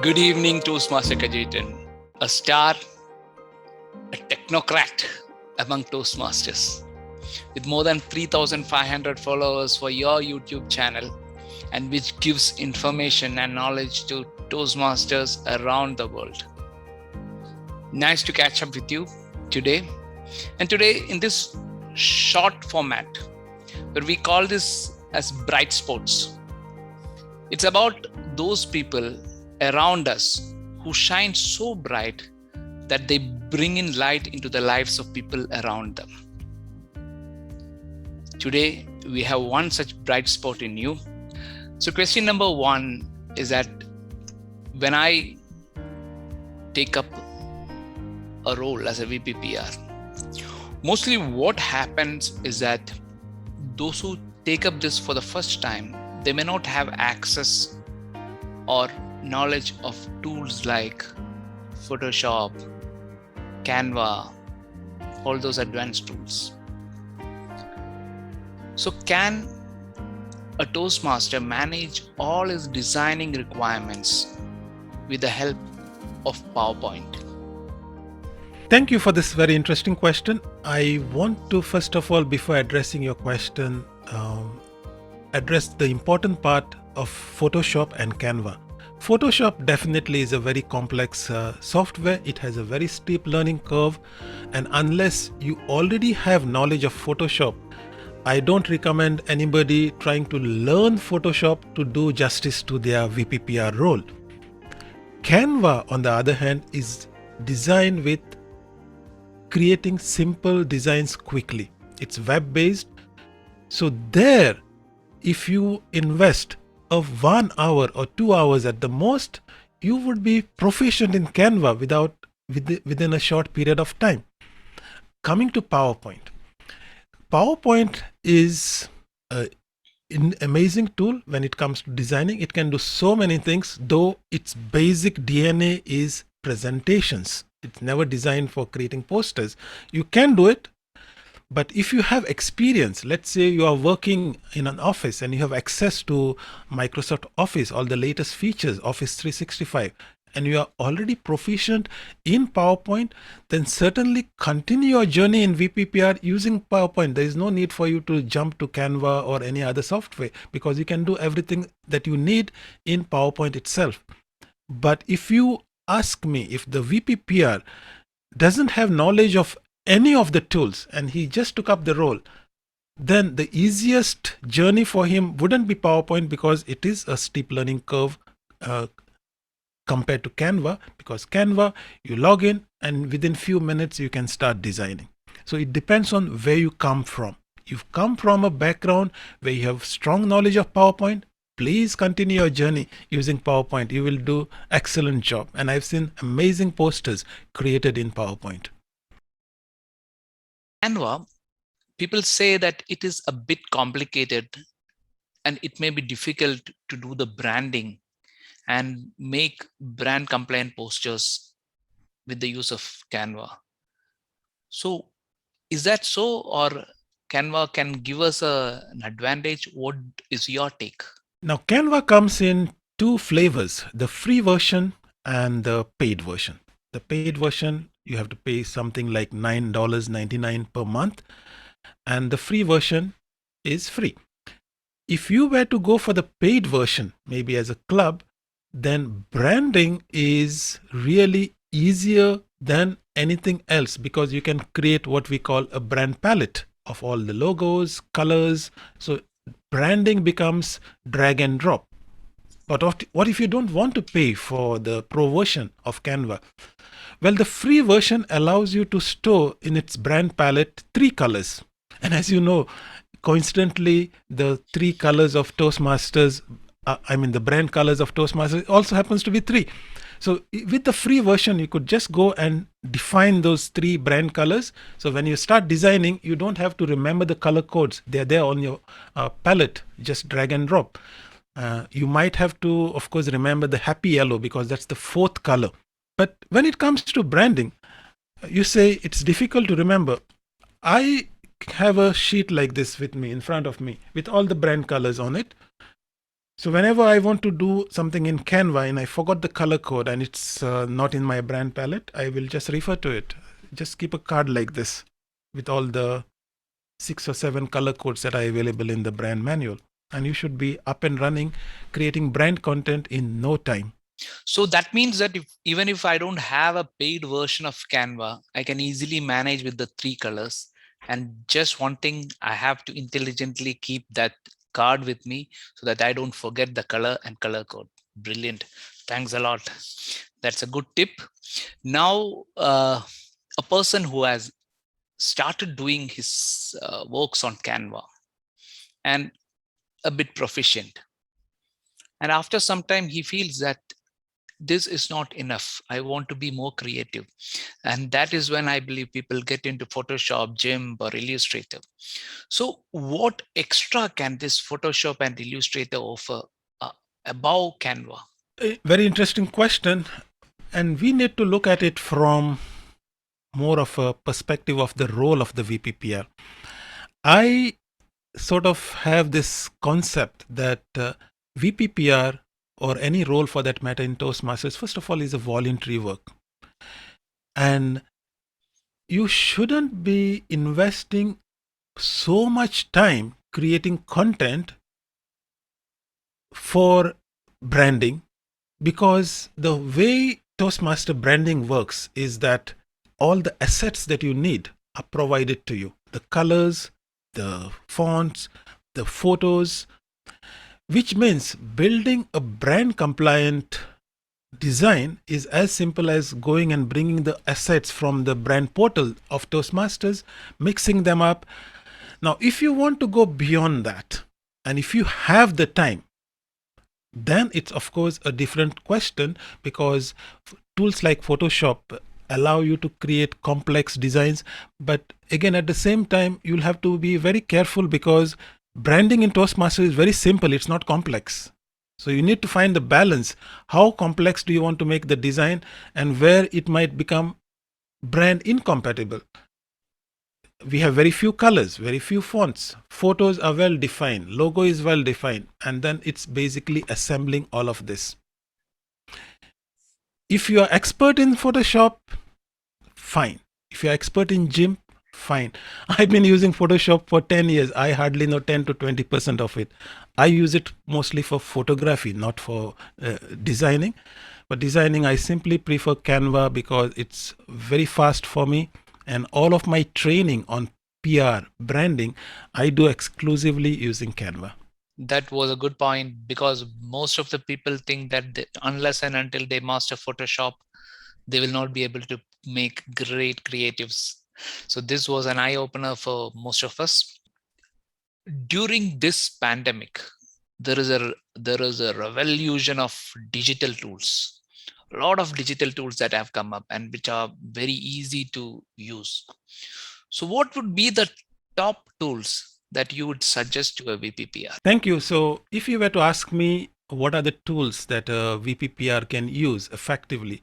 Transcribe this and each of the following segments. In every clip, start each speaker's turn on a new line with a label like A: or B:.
A: Good evening, Toastmaster Cajetan, a star, a technocrat among Toastmasters, with more than 3,500 followers for your YouTube channel, and which gives information and knowledge to Toastmasters around the world. Nice to catch up with you today. And today, in this short format, where we call this as bright spots, it's about those people around us who shine so bright that they bring in light into the lives of people around them. Today, we have one such bright spot in you. So question number one is that when I take up a role as a VPPR, mostly what happens is that those who take up this for the first time, they may not have access or knowledge of tools like Photoshop, Canva, all those advanced tools. So can a Toastmaster manage all his designing requirements with the help of PowerPoint?
B: Thank you for this very interesting question. I want to, first of all, before addressing your question, address the important part of Photoshop and Canva. Photoshop definitely is a very complex software. It has a very steep learning curve, and unless you already have knowledge of Photoshop, I don't recommend anybody trying to learn Photoshop to do justice to their VPPR role. Canva, on the other hand, is designed with creating simple designs quickly. It's web-based. So there, if you invest of 1 hour or 2 hours at the most, you would be proficient in Canva within a short period of time. Coming to PowerPoint. PowerPoint is an amazing tool when it comes to designing. It can do so many things, though its basic DNA is presentations. It's never designed for creating posters. You can do it, but if you have experience, let's say you are working in an office and you have access to Microsoft Office, all the latest features, Office 365, and you are already proficient in PowerPoint, then certainly continue your journey in VPPR using PowerPoint. There is no need for you to jump to Canva or any other software, because you can do everything that you need in PowerPoint itself. But if you ask me, if the VPPR doesn't have knowledge of any of the tools and he just took up the role, then the easiest journey for him wouldn't be PowerPoint, because it is a steep learning curve compared to Canva, because Canva, you log in and within few minutes you can start designing. So it depends on where you come from. You've come from a background where you have strong knowledge of PowerPoint, please continue your journey using PowerPoint. You will do excellent job. And I've seen amazing posters created in PowerPoint.
A: Canva, people say that it is a bit complicated and it may be difficult to do the branding and make brand compliant posters with the use of Canva. So is that so, or Canva can give us an advantage? What is your take?
B: Now, Canva comes in two flavors, the free version and the paid version. The paid version, you have to pay something like $9.99 per month, and the free version is free. If you were to go for the paid version, maybe as a club, then branding is really easier than anything else, because you can create what we call a brand palette of all the logos, colors. So branding becomes drag and drop. But what if you don't want to pay for the pro version of Canva? Well, the free version allows you to store in its brand palette 3 colors. And as you know, coincidentally, the 3 colors of Toastmasters, the brand colors of Toastmasters also happens to be 3. So with the free version, you could just go and define those 3 brand colors. So when you start designing, you don't have to remember the color codes. They're there on your palette, just drag and drop. You might have to, of course, remember the happy yellow, because that's the 4th color. But when it comes to branding, you say it's difficult to remember. I have a sheet like this with me, in front of me, with all the brand colors on it. So whenever I want to do something in Canva and I forgot the color code and it's not in my brand palette, I will just refer to it. Just keep a card like this with all the 6 or 7 color codes that are available in the brand manual. And you should be up and running, creating brand content in no time.
A: So that means that even if I don't have a paid version of Canva, I can easily manage with the 3 colors. And just one thing, I have to intelligently keep that card with me so that I don't forget the color and color code. Brilliant. Thanks a lot. That's a good tip. Now, a person who has started doing his works on Canva and a bit proficient, and after some time he feels that this is not enough, I want to be more creative, and that is when I believe people get into Photoshop, GIMP, or Illustrator. So what extra can this Photoshop and Illustrator offer uh, above Canva?
B: A very interesting question. And we need to look at it from more of a perspective of the role of the VPPR. I sort of have this concept that VPPR or any role for that matter in Toastmasters, first of all, is a voluntary work. And you shouldn't be investing so much time creating content for branding, because the way Toastmaster branding works is that all the assets that you need are provided to you: the colors, the fonts, the photos, which means building a brand compliant design is as simple as going and bringing the assets from the brand portal of Toastmasters, mixing them up. Now, if you want to go beyond that, and if you have the time, then it's of course a different question, because tools like Photoshop allow you to create complex designs. But again, at the same time, you'll have to be very careful, because branding in Toastmaster is very simple, it's not complex. So you need to find the balance. How complex do you want to make the design, and where it might become brand incompatible? We have very few colors, very few fonts, photos are well defined, logo is well defined, and then it's basically assembling all of this. If you are expert in Photoshop, fine. If you are expert in GIMP, fine. I've been using Photoshop for 10 years. I hardly know 10 to 20% of it. I use it mostly for photography, not for designing. For designing, I simply prefer Canva because it's very fast for me. And all of my training on PR, branding, I do exclusively using Canva.
A: That was a good point, because most of the people think that unless and until they master Photoshop, they will not be able to make great creatives. So this was an eye-opener for most of us. During this pandemic, there is a revolution of digital tools. A lot of digital tools that have come up and which are very easy to use. So what would be the top tools that you would suggest to a VPPR?
B: Thank you. So if you were to ask me what are the tools that a VPPR can use effectively,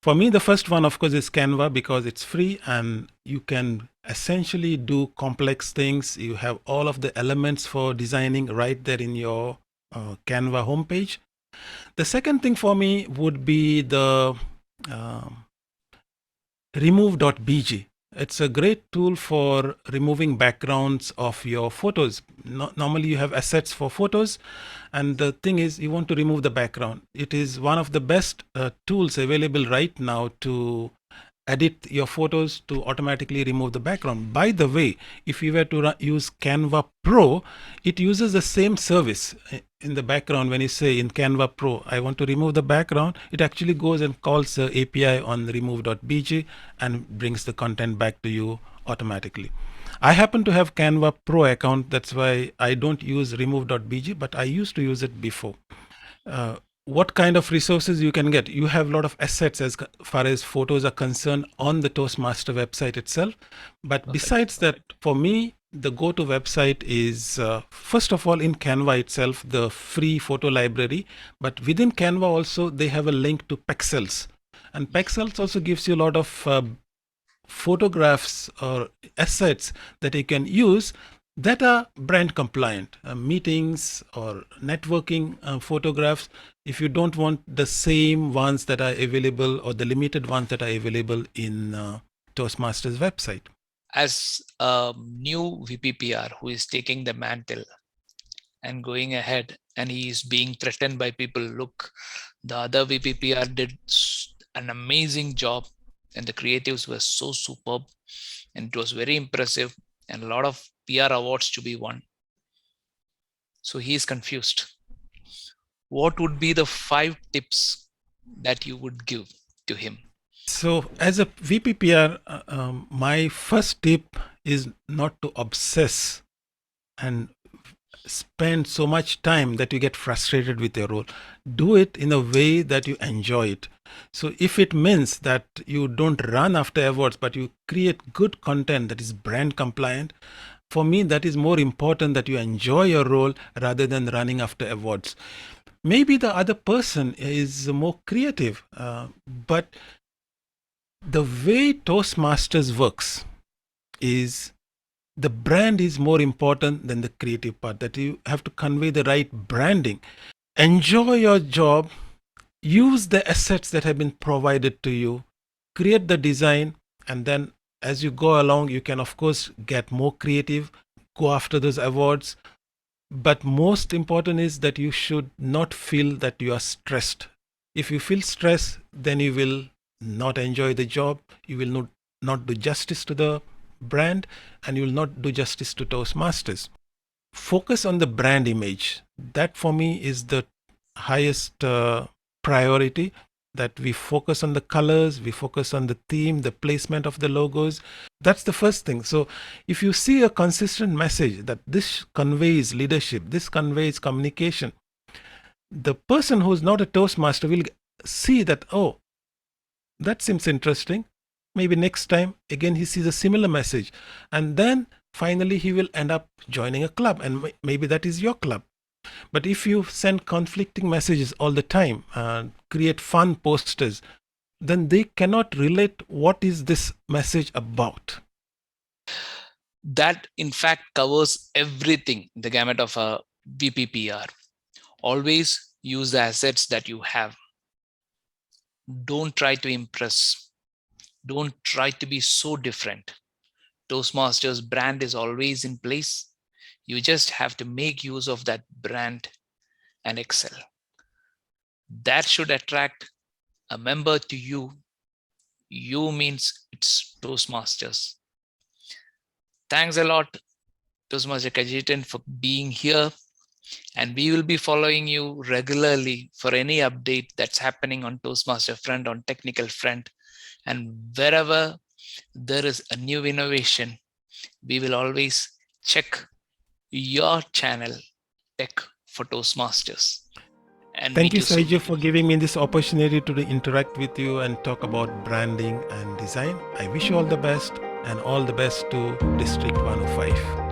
B: for me, the first one, of course, is Canva, because it's free and you can essentially do complex things. You have all of the elements for designing right there in your Canva homepage. The second thing for me would be the remove.bg. It's a great tool for removing backgrounds of your photos. Normally you have assets for photos, and the thing is you want to remove the background. It is one of the best tools available right now to edit your photos, to automatically remove the background. By the way, if you were to use Canva Pro, it uses the same service in the background. When you say in Canva Pro, I want to remove the background, it actually goes and calls the API on remove.bg and brings the content back to you automatically. I happen to have Canva Pro account, that's why I don't use remove.bg, but I used to use it before. What kind of resources you can get? You have a lot of assets as far as photos are concerned on the Toastmaster website itself. But
A: Perfect.
B: besides that, for me, the go-to website is first of all in Canva itself, the free photo library. But within Canva also, they have a link to Pexels. And Pexels also gives you a lot of photographs or assets that you can use that are brand compliant, meetings or networking photographs. If you don't want the same ones that are available or the limited ones that are available in Toastmasters website.
A: As a new VPPR who is taking the mantle and going ahead, and he is being threatened by people, look, the other VPPR did an amazing job and the creatives were so superb and it was very impressive and a lot of PR awards to be won. So he is confused. What would be the 5 tips that you would give to him?
B: So as a VPPR, my first tip is not to obsess and spend so much time that you get frustrated with your role. Do it in a way that you enjoy it. So if it means that you don't run after awards, but you create good content that is brand compliant, for me, that is more important, that you enjoy your role rather than running after awards. Maybe the other person is more creative, but the way Toastmasters works is the brand is more important than the creative part, that you have to convey the right branding. Enjoy your job, use the assets that have been provided to you, create the design, and then as you go along, you can, of course, get more creative, go after those awards. But most important is that you should not feel that you are stressed. If you feel stress, then you will not enjoy the job, you will not do justice to the brand, and you will not do justice to Toastmasters. Focus on the brand image. That for me is the highest priority, that we focus on the colors, we focus on the theme, the placement of the logos. That's the first thing. So if you see a consistent message that this conveys leadership, this conveys communication, the person who's not a Toastmaster will see that, oh, that seems interesting. Maybe next time again he sees a similar message, and then finally he will end up joining a club, and maybe that is your club. But if you send conflicting messages all the time, create fun posters, then they cannot relate what is this message about.
A: That in fact covers everything, the gamut of a VPPR. Always use the assets that you have. Don't try to impress. Don't try to be so different. Toastmasters brand is always in place. You just have to make use of that brand and excel. That should attract a member to you. You means it's Toastmasters. Thanks a lot, Toastmaster Cajetan, for being here. And we will be following you regularly for any update that's happening on Toastmaster front, on technical front. And wherever there is a new innovation, we will always check your channel, Tech for Toastmasters. And
B: thank you, Saiju, for giving me this opportunity to interact with you and talk about branding and design. I wish you all the best, and all the best to District 105.